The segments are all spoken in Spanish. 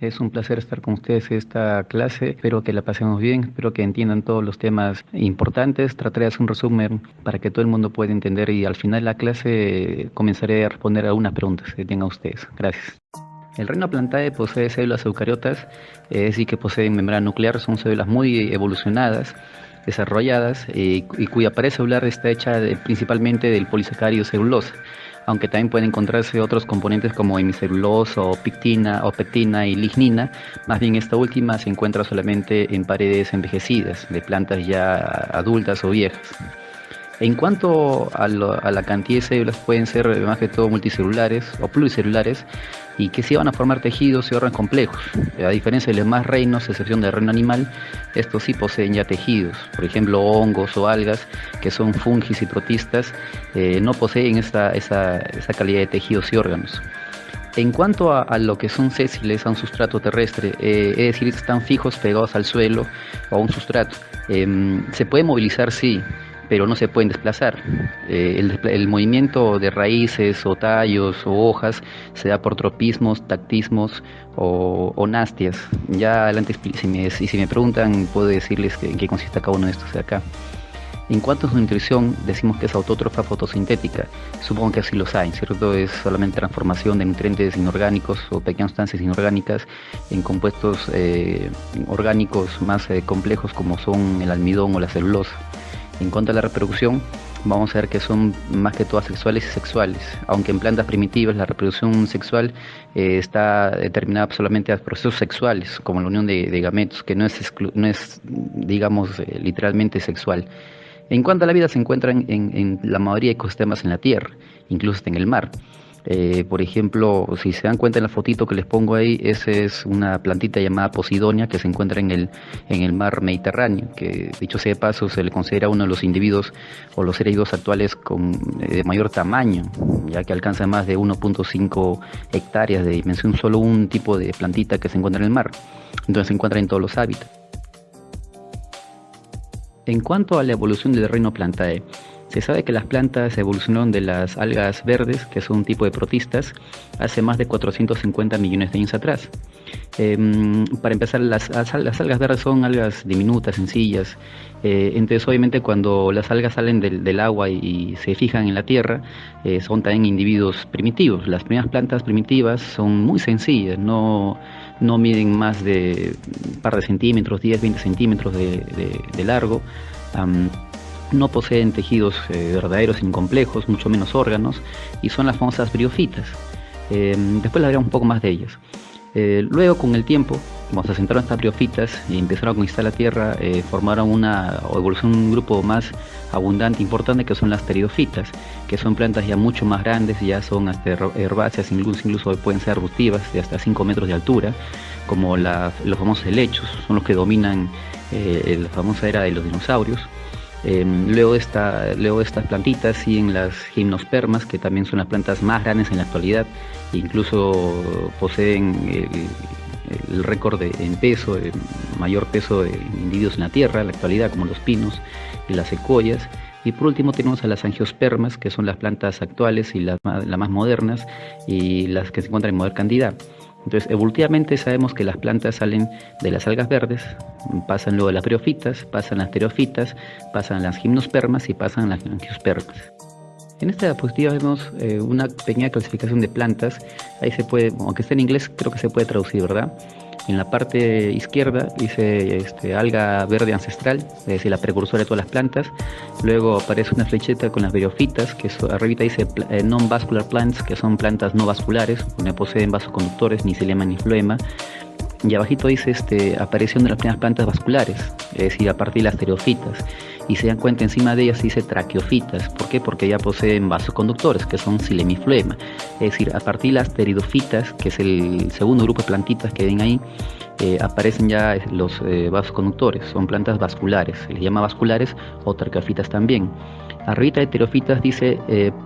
Es un placer estar con ustedes en esta clase. Espero que la pasemos bien, espero que entiendan todos los temas importantes. Trataré de hacer un resumen para que todo el mundo pueda entender y al final de la clase comenzaré a responder a algunas preguntas que tengan ustedes. Gracias. El reino Plantae posee células eucariotas, es decir, que poseen membrana nuclear, son células muy evolucionadas, desarrolladas y cuya pared celular está hecha principalmente del polisacárido celulosa, aunque también pueden encontrarse otros componentes como hemicelulosa o pectina y lignina. Más bien esta última se encuentra solamente en paredes envejecidas de plantas ya adultas o viejas. En cuanto a la cantidad de células, pueden ser más que todo multicelulares o pluricelulares y que sí van a formar tejidos y órganos complejos. A diferencia de los demás reinos, a excepción del reino animal, estos sí poseen ya tejidos. Por ejemplo, hongos o algas, que son fungis y protistas, no poseen esa calidad de tejidos y órganos. En cuanto a lo que son sésiles a un sustrato terrestre, es decir, están fijos pegados al suelo o a un sustrato, se puede movilizar, sí, pero no se pueden desplazar. El movimiento de raíces o tallos o hojas se da por tropismos, tactismos o nastias. Ya adelante, si me preguntan, puedo decirles en qué consiste cada uno de estos de acá. En cuanto a su nutrición, decimos que es autótrofa fotosintética. Supongo que así lo saben, ¿cierto? Es solamente transformación de nutrientes inorgánicos o pequeñas sustancias inorgánicas en compuestos orgánicos más complejos como son el almidón o la celulosa. En cuanto a la reproducción, vamos a ver que son más que todas sexuales y sexuales, aunque en plantas primitivas la reproducción sexual está determinada solamente a procesos sexuales, como la unión de gametos, que no es digamos, literalmente sexual. En cuanto a la vida, se encuentran en la mayoría de ecosistemas en la Tierra, incluso hasta en el mar. Por ejemplo, si se dan cuenta en la fotito que les pongo ahí, esa es una plantita llamada Posidonia que se encuentra en el mar Mediterráneo, que dicho sea de paso se le considera uno de los individuos o los seres vivos actuales de mayor tamaño, ya que alcanza más de 1.5 hectáreas de dimensión, solo un tipo de plantita que se encuentra en el mar. Entonces se encuentra en todos los hábitats. En cuanto a la evolución del reino Plantae, se sabe que las plantas evolucionaron de las algas verdes, que son un tipo de protistas, hace más de 450 millones de años atrás. Para empezar, las algas verdes son algas diminutas, sencillas. Entonces, obviamente, cuando las algas salen del agua y se fijan en la tierra, son también individuos primitivos. Las primeras plantas primitivas son muy sencillas, no miden más de un par de centímetros, 10, 20 centímetros de largo. No poseen tejidos verdaderos ni complejos, mucho menos órganos, y son las famosas briofitas. Después les haremos un poco más de ellas. Luego, con el tiempo, cuando se asentaron estas briofitas y empezaron a conquistar la tierra, formaron un grupo más abundante, importante, que son las pteridofitas, que son plantas ya mucho más grandes, ya son hasta herbáceas, incluso pueden ser arbustivas de hasta 5 metros de altura, como los famosos helechos, son los que dominan la famosa era de los dinosaurios. Luego de estas plantitas siguen las gimnospermas, que también son las plantas más grandes en la actualidad, incluso poseen el récord en peso, el mayor peso de individuos en la Tierra en la actualidad, como los pinos y las secuoyas. Y por último tenemos a las angiospermas, que son las plantas actuales y las más modernas y las que se encuentran en Model Candida. Entonces, evolutivamente sabemos que las plantas salen de las algas verdes, pasan luego a las briofitas, pasan a las pteridofitas, pasan a las gimnospermas y pasan a las angiospermas. En esta diapositiva vemos una pequeña clasificación de plantas. Ahí se puede, aunque esté en inglés, creo que se puede traducir, ¿verdad? En la parte izquierda dice alga verde ancestral, es decir, la precursora de todas las plantas. Luego aparece una flecheta con las briofitas, que arribita dice non-vascular plants, que son plantas no vasculares, no poseen vasoconductores, ni xilema ni floema. Y abajito dice aparición de las primeras plantas vasculares, es decir, a partir de las pteridofitas. Y se dan cuenta, encima de ellas dice traqueofitas. ¿Por qué? Porque ya poseen vasoconductores, que son xilema y floema. Es decir, a partir de las pteridofitas, que es el segundo grupo de plantitas que ven ahí, aparecen ya los vasoconductores. Son plantas vasculares, se les llama vasculares o traqueofitas también. Arribita de pteridofitas dice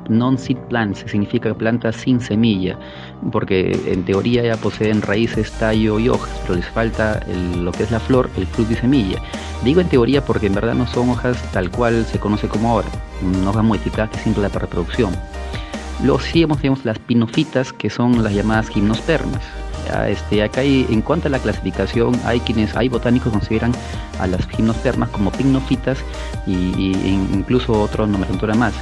non-seed plants, significa plantas sin semilla, porque en teoría ya poseen raíces, tallo y hojas, pero les falta lo que es la flor, el fruto y semilla. Digo en teoría porque en verdad no son hojas tal cual se conoce como ahora, una hoja modificada que es simple para reproducción. Luego sí tenemos las pinofitas, que son las llamadas gimnospermas. Acá en cuanto a la clasificación, hay botánicos que consideran a las gimnospermas como pignofitas incluso otra nomenclatura más.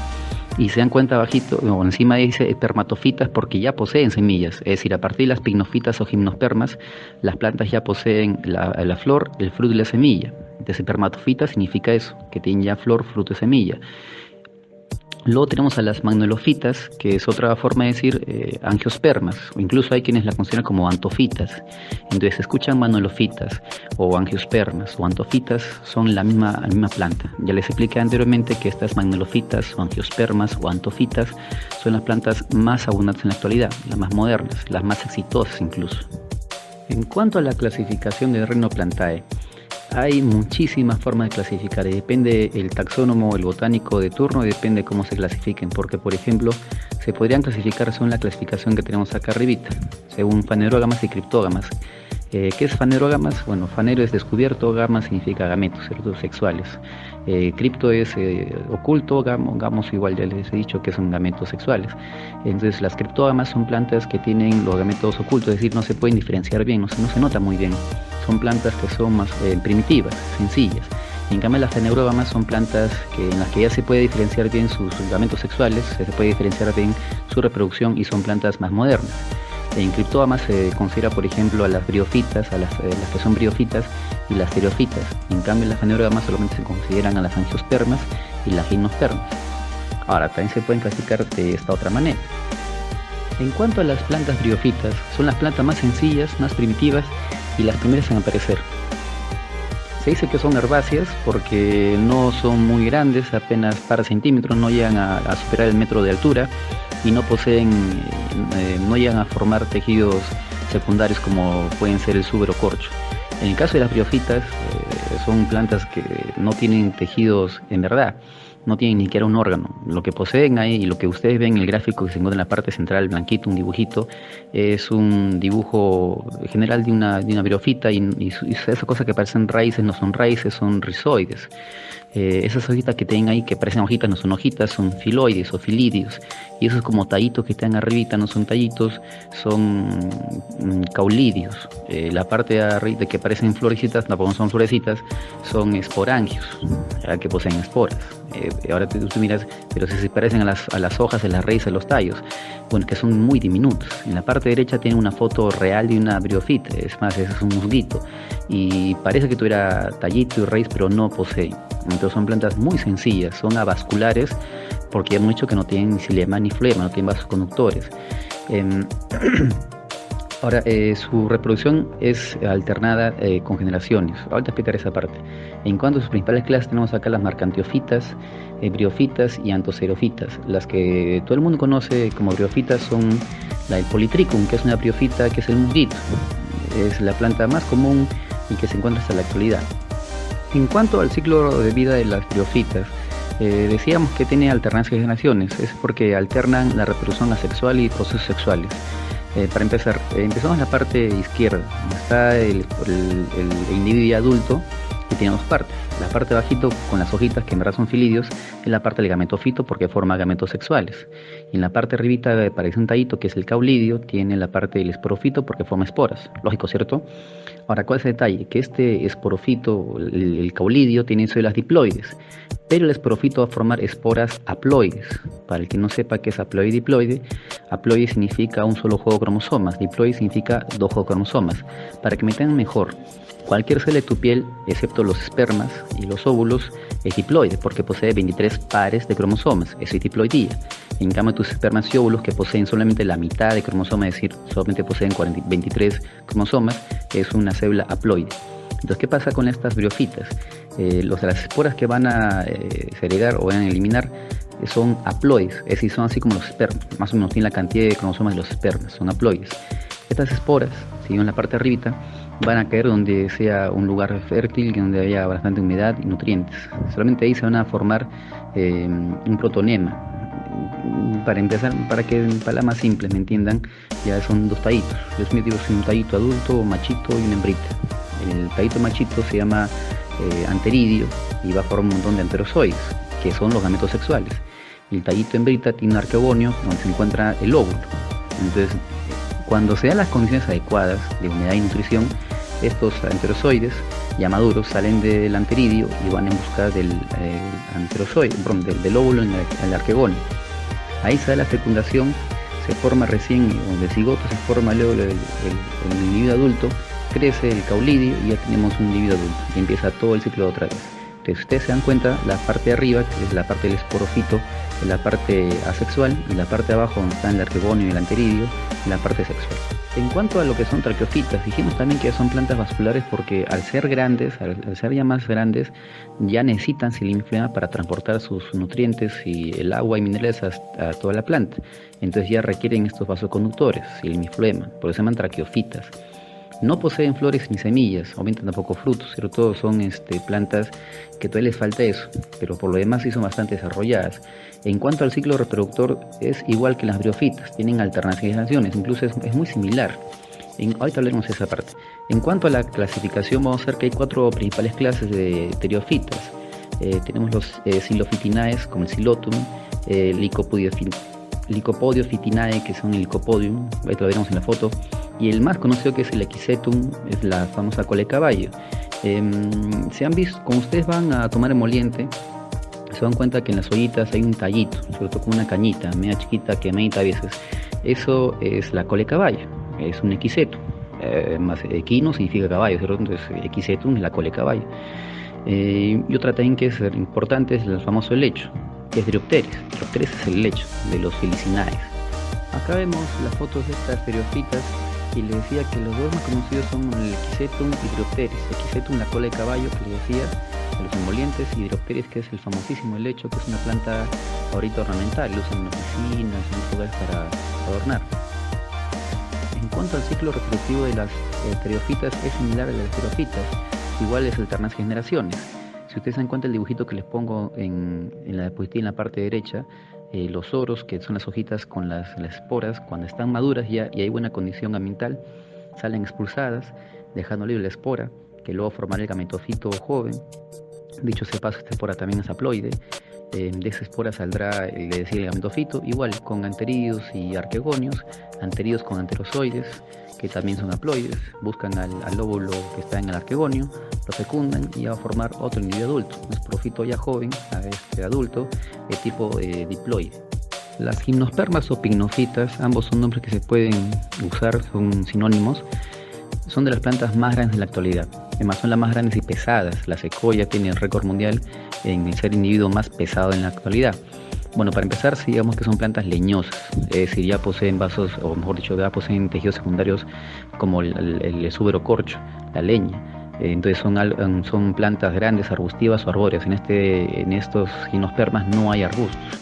Y se dan cuenta abajito, o encima dice espermatofitas porque ya poseen semillas, es decir, a partir de las pignofitas o gimnospermas, las plantas ya poseen la flor, el fruto y la semilla. Entonces espermatofita significa eso, que tienen ya flor, fruto y semilla. Luego tenemos a las magnolofitas, que es otra forma de decir angiospermas, o incluso hay quienes la consideran como antofitas. Entonces, escuchan magnolofitas o angiospermas o antofitas, son la misma planta. Ya les expliqué anteriormente que estas magnolofitas o angiospermas o antofitas son las plantas más abundantes en la actualidad, las más modernas, las más exitosas incluso. En cuanto a la clasificación del reino Plantae, hay muchísimas formas de clasificar y depende el taxónomo o el botánico de turno y depende cómo se clasifiquen, porque por ejemplo se podrían clasificar según la clasificación que tenemos acá arribita, según fanerógamas y criptógamas. ¿Qué es fanerógamas? Bueno, fanero es descubierto, gama significa gametos, ¿cierto? Sexuales. Cripto es oculto, gamos igual ya les he dicho que son gametos sexuales. Entonces las criptógamas son plantas que tienen los gametos ocultos, es decir, no se pueden diferenciar bien, no se nota muy bien. Son plantas que son más primitivas, sencillas. En cambio las fanerógamas son plantas en las que ya se puede diferenciar bien sus gametos sexuales, se puede diferenciar bien su reproducción y son plantas más modernas. En criptógamas se considera, por ejemplo, a las briofitas, las que son briofitas y las stereofitas. En cambio, las fanerógamas solamente se consideran a las angiospermas y las gimnospermas. Ahora, también se pueden clasificar de esta otra manera. En cuanto a las plantas briofitas, son las plantas más sencillas, más primitivas y las primeras en aparecer. Se dice que son herbáceas porque no son muy grandes, apenas par centímetros, no llegan a superar el metro de altura y no llegan a formar tejidos secundarios como pueden ser el suber o corcho. En el caso de las briofitas, son plantas que no tienen tejidos en verdad, no tienen ni siquiera un órgano. Lo que poseen ahí y lo que ustedes ven en el gráfico que se encuentra en la parte central, blanquito, un dibujito, es un dibujo general de una briofita y esas cosas que parecen raíces no son raíces, son rizoides. Esas hojitas que tienen ahí que parecen hojitas no son hojitas, son filoides o filidios. Y esos como tallitos que están arribita no son tallitos, son caulidios. La parte de arriba que parecen florecitas, tampoco son florecitas, son esporangios, que poseen esporas. Ahora tú miras, pero si se parecen a las hojas de las raíces de los tallos, bueno, que son muy diminutos. En la parte derecha tiene una foto real de una briofita, es más, ese es un musguito. Y parece que tuviera tallito y raíz, pero no posee. Entonces son plantas muy sencillas, son avasculares porque hemos dicho que no tienen ni xilema ni flema, no tienen vasos conductores. Ahora, su reproducción es alternada con generaciones. Ahorita explicaré esa parte. En cuanto a sus principales clases, tenemos acá las marcantiofitas, briofitas y antocerofitas. Las que todo el mundo conoce como briofitas son la del Polytrichum, que es una briofita que es el musguito. Es la planta más común y que se encuentra hasta la actualidad. En cuanto al ciclo de vida de las briofitas, decíamos que tiene alternancia de generaciones. Es porque alternan la reproducción asexual y procesos sexuales. Para empezar, empezamos en la parte izquierda, donde está el individuo ya adulto, que tiene dos partes. La parte de bajito, con las hojitas, que en verdad son filidios, es la parte del gametofito porque forma gametos sexuales. Y en la parte arribita parece un tallito, que es el caulidio, tiene la parte del esporofito porque forma esporas. Lógico, ¿cierto? Ahora, ¿cuál es el detalle? Que este esporofito, el caulidio, tiene células diploides, pero el esporofito va a formar esporas haploides. Para el que no sepa qué es haploide y diploide, haploide significa un solo juego de cromosomas, diploide significa dos juegos de cromosomas. Para que me entiendan mejor, cualquier célula de tu piel, excepto los espermas y los óvulos, es diploide porque posee 23 pares de cromosomas, eso es diploidía. En cambio, tus espermas y óvulos, que poseen solamente la mitad de cromosomas, es decir, solamente poseen 23 cromosomas, es una célula haploide. Entonces, ¿qué pasa con estas briofitas? Las esporas que van a segregar o van a eliminar son haploides, es decir, son así como los espermas, más o menos tienen la cantidad de cromosomas de los espermas, son haploides. Estas esporas, si en la parte de arribita, van a caer donde sea un lugar fértil, donde haya bastante humedad y nutrientes. Solamente ahí se van a formar un protonema. Para empezar, para que palabras más simples me entiendan, ya son dos tallitos. Yo siempre digo un tallito adulto, machito y una hembrita. El tallito machito se llama anteridio y va a formar un montón de anterozoides, que son los gametos sexuales. Y el tallito hembrita tiene un arqueogonio donde se encuentra el óvulo. Entonces, Cuando se dan las condiciones adecuadas de humedad y nutrición, estos anterozoides ya maduros salen del anteridio y van en busca del anterozoide, del óvulo en el arquegonio. Ahí se da la fecundación, se forma recién, donde el cigoto se forma luego el individuo adulto, crece el caulidio y ya tenemos un individuo adulto y empieza todo el ciclo otra vez. Entonces, ustedes se dan cuenta, la parte de arriba, que es la parte del esporofito, es la parte asexual, y la parte de abajo, donde está el arquegonio y el anteridio, la parte sexual. En cuanto a lo que son traqueofitas, dijimos también que son plantas vasculares porque al ser grandes, al ser ya más grandes, ya necesitan silinflema para transportar sus nutrientes y el agua y minerales a toda la planta. Entonces ya requieren estos vasoconductores, silinflema, por eso se llaman traqueofitas. No poseen flores ni semillas, obviamente tampoco frutos, pero todos son plantas que todavía les falta eso, pero por lo demás sí son bastante desarrolladas. En cuanto al ciclo reproductor, es igual que las briofitas, tienen alternanciaciones, incluso es muy similar. Ahorita hablaremos de esa parte. En cuanto a la clasificación, vamos a ver que hay 4 principales clases de pteriofitas. Tenemos los Xylophytinae, como el Xylotum, Lycopodiophytinae, que son el Lycopodium, ahí lo veremos en la foto, y el más conocido, que es el Equisetum, es la famosa cola de caballo. Se han visto, como ustedes van a tomar emoliente, se dan cuenta que en las ollitas hay un tallito, sobre todo con una cañita, media chiquita, quemadita a veces. Eso es la cola de caballo, es un Equisetum. Más equino significa caballo, ¿cierto? Entonces Equisetum es la cola de caballo. Y otra también que es importante es el famoso helecho, que es Diropteris. Diropteris es el helecho de los Felicinae. Acá vemos las fotos de estas pteriofitas y les decía que los dos más conocidos son el Equisetum y Diropteris. Equisetum, la cola de caballo, que les decía, de los emolientes, y Diropteris, que es el famosísimo helecho, que es una planta ahorita ornamental, lo usan en oficinas, en lugares para adornar. En cuanto al ciclo reproductivo de las pteriofitas, es similar a las pteriofitas, igual es alternas generaciones. Si ustedes se dan cuenta el dibujito que les pongo en la diapositiva en la parte derecha, los soros, que son las hojitas con las esporas, cuando están maduras ya y hay buena condición ambiental, salen expulsadas, dejando libre la espora, que luego formará el gametofito joven. Dicho sea paso, esta espora también es haploide. De esa espora saldrá, el gametofito, igual con anterídeos y arquegonios, anterídeos con anterozoides, que también son haploides, buscan al óvulo que está en el arquegonio, lo fecundan y va a formar otro individuo adulto, un esporofito ya joven, adulto, de tipo diploide. Las gimnospermas o pignofitas, ambos son nombres que se pueden usar, son sinónimos, son de las plantas más grandes de la actualidad. Además son las más grandes y pesadas. La secoya tiene el récord mundial en el ser individuo más pesado en la actualidad. Bueno, para empezar, digamos que son plantas leñosas, es decir, ya poseen vasos, o mejor dicho, ya poseen tejidos secundarios como el exúbero corcho, la leña. Entonces son plantas grandes, arbustivas o arbóreas. En estos gimnospermas no hay arbustos.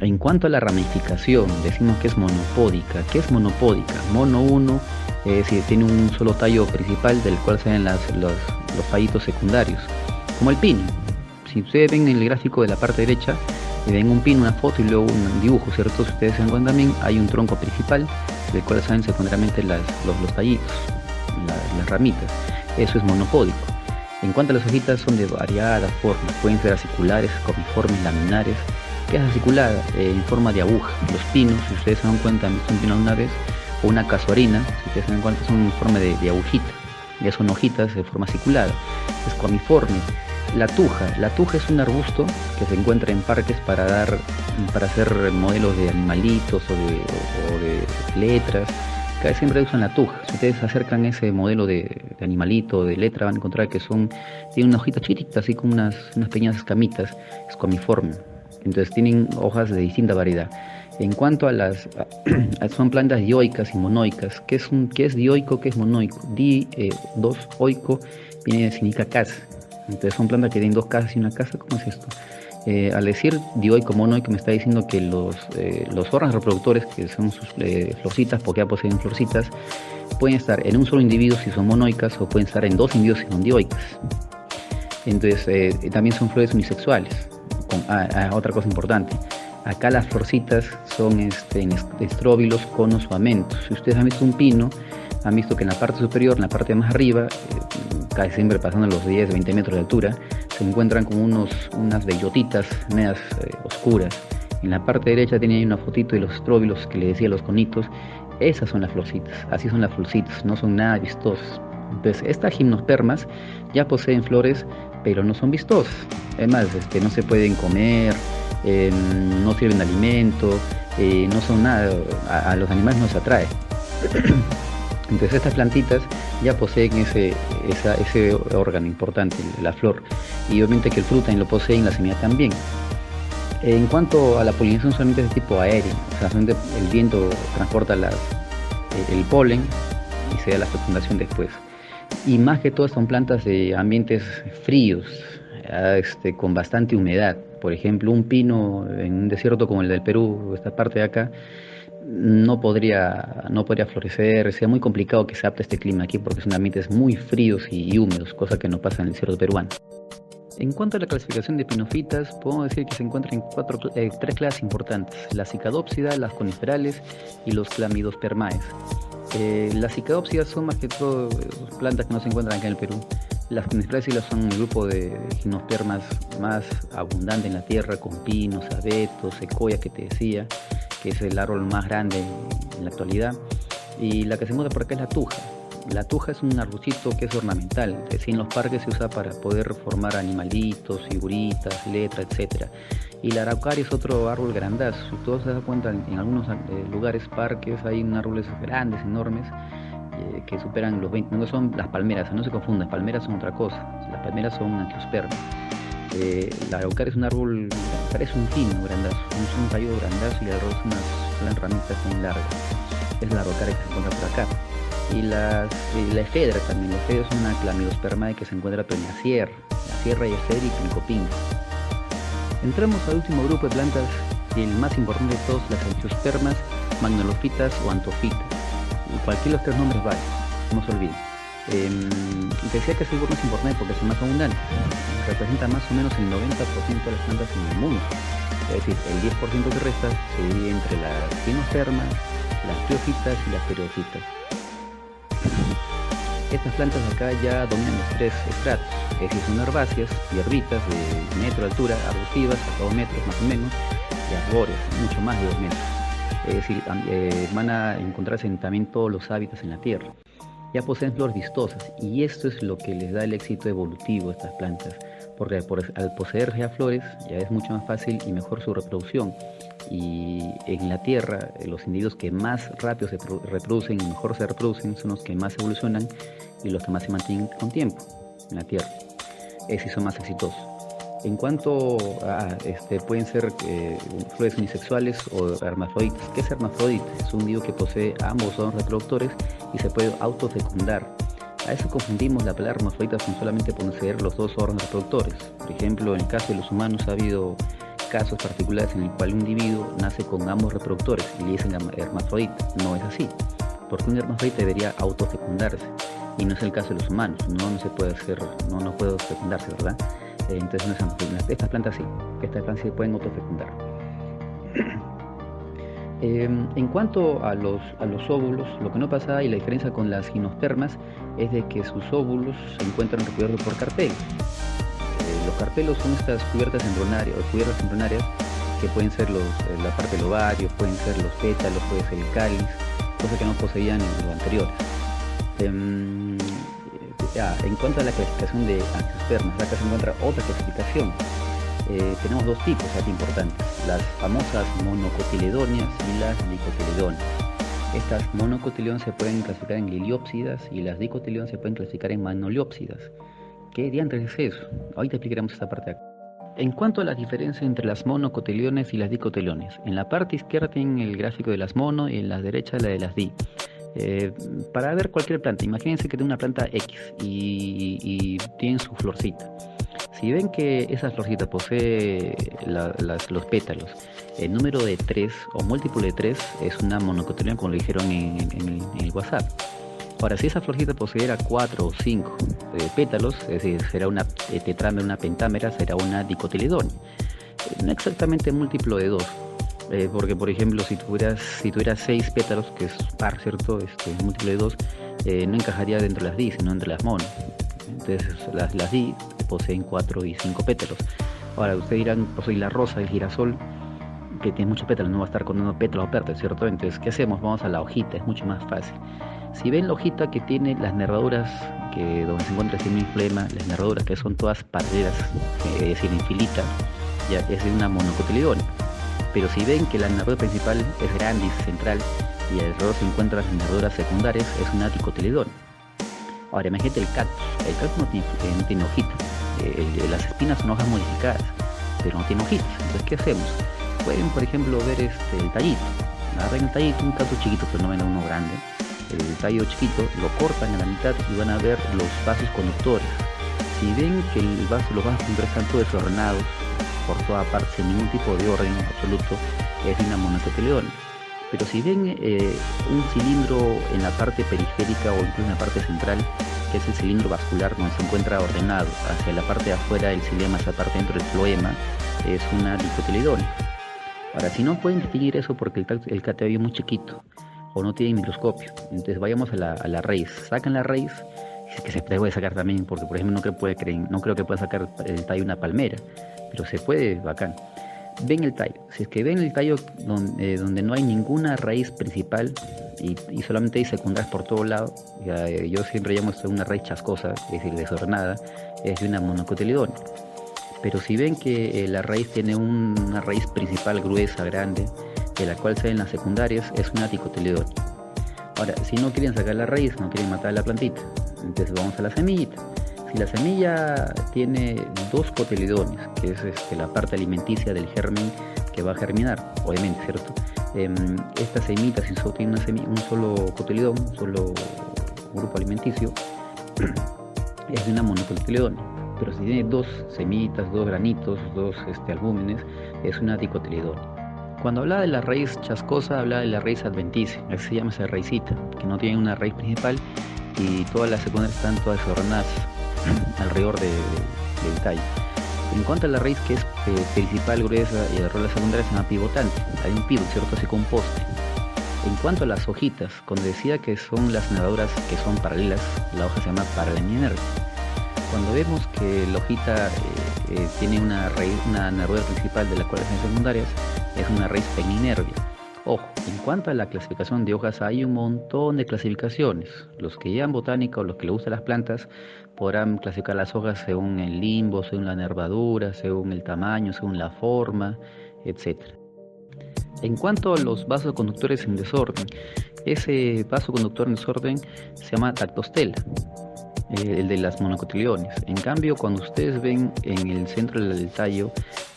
En cuanto a la ramificación, decimos que es monopódica. ¿Qué es monopódica? Mono uno, es decir, tiene un solo tallo principal del cual salen los tallitos secundarios, como el pino. Si ustedes ven en el gráfico de la parte derecha, ven un pino, una foto y luego un dibujo, ¿cierto? Si ustedes se dan cuenta también, hay un tronco principal del cual salen secundariamente los tallitos, las ramitas. Eso es monopódico. En cuanto a las hojitas, son de variadas formas, pueden ser aciculares, comiformes, laminares. ¿Qué es aciculada? En forma de aguja. Los pinos, si ustedes se dan cuenta, han visto un pino una vez, o una casuarina, si ustedes se dan cuenta, son en forma de agujita. Ya son hojitas de forma aciculada. Es comiforme. La tuja es un arbusto que se encuentra en parques para hacer modelos de animalitos o de letras. Casi siempre usan la tuja. Si ustedes acercan ese modelo de animalito, de letra, van a encontrar que tiene una hojita chiquitita, así como unas pequeñas escamitas. Es comiforme. Entonces tienen hojas de distinta variedad. En cuanto a son plantas dioicas y monoicas. ¿Qué es dioico? ¿Qué es monoico? Oico significa casa. Entonces son plantas que tienen dos casas y una casa. ¿Cómo es esto? Al decir dioico, monoico, me está diciendo que los órganos reproductores, que son sus florcitas, porque ya poseen florcitas, pueden estar en un solo individuo si son monoicas, o pueden estar en dos individuos si son dioicas. Entonces también son flores unisexuales. Otra cosa importante, acá las florcitas son estróbilos, conos o amentos. Si ustedes han visto un pino, han visto que en la parte superior, en la parte más arriba, casi siempre pasando los 10-20 metros de altura, se encuentran como unas bellotitas medias oscuras. En la parte derecha tenía ahí una fotito de los estróbilos que le decía los conitos, Esas son las florcitas, así son las florcitas, no son nada vistosas. Entonces, estas gimnospermas ya poseen flores, pero no son vistosas. Además, no se pueden comer, no sirven de alimento, no son nada, a los animales no se atrae. Entonces estas plantitas ya poseen ese órgano importante, la flor, y obviamente que el fruto también lo poseen, la semilla también. En cuanto a la polinización, solamente es de tipo aéreo, o sea, solamente el viento transporta el polen y se da la fecundación después. Y más que todo son plantas de ambientes fríos, con bastante humedad. Por ejemplo, un pino en un desierto como el del Perú, esta parte de acá, no podría florecer. Sería muy complicado que se adapte a este clima aquí porque son ambientes muy fríos y húmedos, cosa que no pasa en el desierto peruano. En cuanto a la clasificación de pinofitas, podemos decir que se encuentran en tres clases importantes: las cicadópsidas, las coniferales y los clamidospermaes. Las cicadópsidas son más que todo plantas que no se encuentran acá en el Perú. Las coniferales son el grupo de gimnospermas más abundante en la tierra, con pinos, abetos, secoyas que te decía, que es el árbol más grande en la actualidad. Y la que se encuentra por acá es la tuja. La tuja es un arbolcito que es ornamental, es decir, en los parques se usa para poder formar animalitos, figuritas, letras, etc. Y la araucaria es otro árbol grandazo. Si todos se dan cuenta, en algunos lugares, parques, hay árboles grandes, enormes, que superan los 20. No son las palmeras, no se confundan, palmeras son otra cosa. Las palmeras son angiospermas. La araucaria es un árbol, parece un pino grandazo, es un tallo grandazo y la arroz unas ramitas muy largas. Es la araucaria que se encuentra por acá. Y la efedra también. La efedra es una clamidospermae que se encuentra en la sierra y efedra y pincopingo. Entramos al último grupo de plantas, y el más importante de todos, las angiospermas, magnolofitas o antofitas. Cualquiera de los tres nombres vale, no se olviden. Decía que es el grupo más importante porque es el más abundante. Representa más o menos el 90% de las plantas en el mundo. Es decir, el 10% que resta se divide entre las gimnospermas, las triofitas y las pteridofitas. Estas plantas de acá ya dominan los tres estratos, es decir, son herbáceas y hierbitas de metro de altura, arbustivas hasta 2 metros más o menos, y arbóreas, mucho más de 2 metros. Es decir, van a encontrarse también todos los hábitats en la tierra. Ya poseen flores vistosas y esto es lo que les da el éxito evolutivo a estas plantas, porque al poseer ya flores ya es mucho más fácil y mejor su reproducción. Y en la tierra los individuos que más rápido se reproducen y mejor se reproducen son los que más evolucionan y los que más se mantienen con tiempo en la tierra, es decir, son más exitosos. En cuanto a pueden ser flores unisexuales o hermafroditas. ¿Qué es hermafrodita? Es un individuo que posee ambos órganos reproductores y se puede autofecundar. A eso confundimos la palabra hermafrodita con solamente poseer los dos órganos reproductores. Por ejemplo, en el caso de los humanos ha habido casos particulares en el cual un individuo nace con ambos reproductores y le dicen hermafrodita. No es así, porque un hermafrodita debería autofecundarse y no es el caso de los humanos. No se puede hacer, no puede fecundarse, ¿verdad? Entonces no es hermafrodita. Estas plantas sí, se pueden autofecundar. En cuanto a los óvulos, lo que no pasa y la diferencia con las gimnospermas es de que sus óvulos se encuentran recubiertos por carpelos. Los carpelos son estas cubiertas embrionarias que pueden ser la parte del ovario, pueden ser los pétalos, puede ser el cáliz, cosa que no poseían en los anteriores. En cuanto a la clasificación de angiospermas, acá se encuentra otra clasificación. Tenemos dos tipos aquí importantes: las famosas monocotiledóneas y las dicotiledóneas. Estas monocotiledóneas se pueden clasificar en liliópsidas y las dicotiledóneas se pueden clasificar en magnoliópsidas. ¿Qué diantres es eso? Ahorita explicaremos esta parte acá. En cuanto a la diferencia entre las monocotiledóneas y las dicotiledóneas, en la parte izquierda tienen el gráfico de las mono y en la derecha la de las di. Para ver cualquier planta, imagínense que tiene una planta X y tienen su florcita. Si ven que esa florcita posee los pétalos, el número de 3 o múltiplo de 3 es una monocotiledónea, como lo dijeron en el WhatsApp. Ahora, si esa florcita poseyera 4 o 5 pétalos, es decir, será una tetrámera, una pentámera, será una dicotiledónea. No exactamente múltiplo de 2, porque por ejemplo, si tuvieras 6 pétalos, que es par, ¿cierto? Múltiplo de 2, no encajaría dentro de las di, sino entre las mono. Entonces las di poseen 4 y 5 pétalos. Ahora, ustedes dirán, pues soy la rosa, el girasol. que tiene muchos pétalos, no va a estar contando pétalos o pétalos, ¿cierto? Entonces, ¿qué hacemos? Vamos a la hojita, es mucho más fácil. Si ven la hojita que tiene las nervaduras, que donde se encuentra el semiflema, las nervaduras que son todas paralelas, es decir, en filita, ya es de una monocotiledónea. Pero si ven que la nervadura principal es grande y central, y alrededor se encuentran las nervaduras secundarias, es una dicotiledónea. Ahora imagínate el cactus. El cactus no tiene hojitas. Las espinas son hojas modificadas, pero no tiene hojitas. Entonces, ¿qué hacemos? Pueden, por ejemplo, ver el tallito. Agarran el tallito, un cactus chiquito, pero no ven uno grande. El tallo chiquito, lo cortan a la mitad y van a ver los vasos conductores. Si ven que los vasos conductores están todos desordenados, por toda parte, sin ningún tipo de orden absoluto, es una monocotiledónea. Pero si ven un cilindro en la parte periférica o incluso en la parte central, que es el cilindro vascular donde se encuentra ordenado hacia la parte de afuera del xilema, hacia la parte dentro del floema, es una dicotiledónea. Ahora, si no pueden distinguir eso porque el cateo es muy chiquito o no tienen microscopio, entonces vayamos a la raíz. Sacan la raíz, que se puede sacar también, porque por ejemplo no creo que pueda sacar el tallo de una palmera, pero se puede, bacán. Ven el tallo. Si es que ven el tallo donde no hay ninguna raíz principal y solamente hay secundarias por todo lado, yo siempre llamo esto una raíz chascosa, es decir, desordenada, es de una monocotiledónea. Pero si ven que la raíz tiene una raíz principal gruesa, grande, de la cual salen las secundarias, es una dicotiledónea. Ahora, si no quieren sacar la raíz, no quieren matar la plantita, entonces vamos a la semillita. Si la semilla tiene dos cotiledones, que es la parte alimenticia del germen que va a germinar, obviamente, ¿cierto? Esta semillita, si solo tiene un solo cotiledón, un solo grupo alimenticio, es de una monocotiledónea. Pero si tiene dos semillitas, dos granitos, dos albúmenes, es una dicotiledónea. Cuando hablaba de la raíz chascosa, hablaba de la raíz adventicia, así se llama esa raicita, que no tiene una raíz principal y todas las secundarias están todas desordenadas alrededor del tallo. En cuanto a la raíz que es principal, gruesa y alrededor de la secundaria, se llama pivotante. Hay un pivot, ¿cierto? Así con poste. En cuanto a las hojitas, cuando decía que son las nervaduras que son paralelas, la hoja se llama paralelinerva. Cuando vemos que la hojita tiene una nervadura principal de la cual son secundarias, es una raíz pectinervia. Ojo, en cuanto a la clasificación de hojas, hay un montón de clasificaciones. Los que llevan botánica o los que les gustan las plantas podrán clasificar las hojas según el limbo, según la nervadura, según el tamaño, según la forma, etc. En cuanto a los vasos conductores en desorden, ese vaso conductor en desorden se llama tactostela, el de las monocotiledones. En cambio, cuando ustedes ven en el centro del tallo,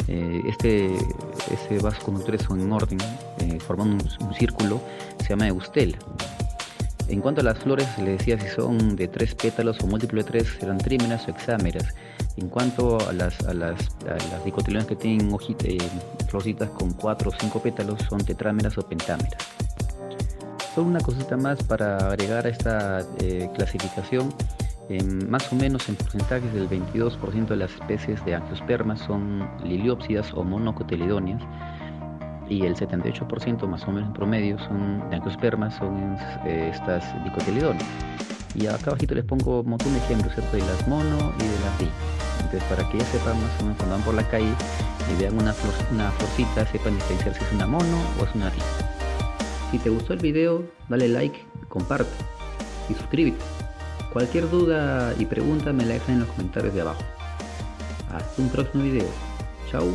ese vaso conductores son en orden, formando un círculo, se llama eustela. En cuanto a las flores, les decía si son de 3 pétalos o múltiplo de 3, serán trímeras o hexámeras. En cuanto a las dicotiledóneas que tienen florcitas con 4 o 5 pétalos, son tetrámeras o pentámeras. Solo una cosita más para agregar a esta clasificación. Más o menos en porcentajes del 22% de las especies de angiospermas son liliópsidas o monocotiledóneas y el 78% más o menos en promedio de angiospermas son estas dicotiledóneas. Y acá abajito les pongo un montón de ejemplos, ¿cierto? De las mono y de las di. Entonces, para que ya sepan más o menos cuando van por la calle y vean una florcita, sepan diferenciar si es una mono o es una di. Si te gustó el video, dale like, comparte y suscríbete. Cualquier duda y pregunta me la dejan en los comentarios de abajo. Hasta un próximo video. Chao.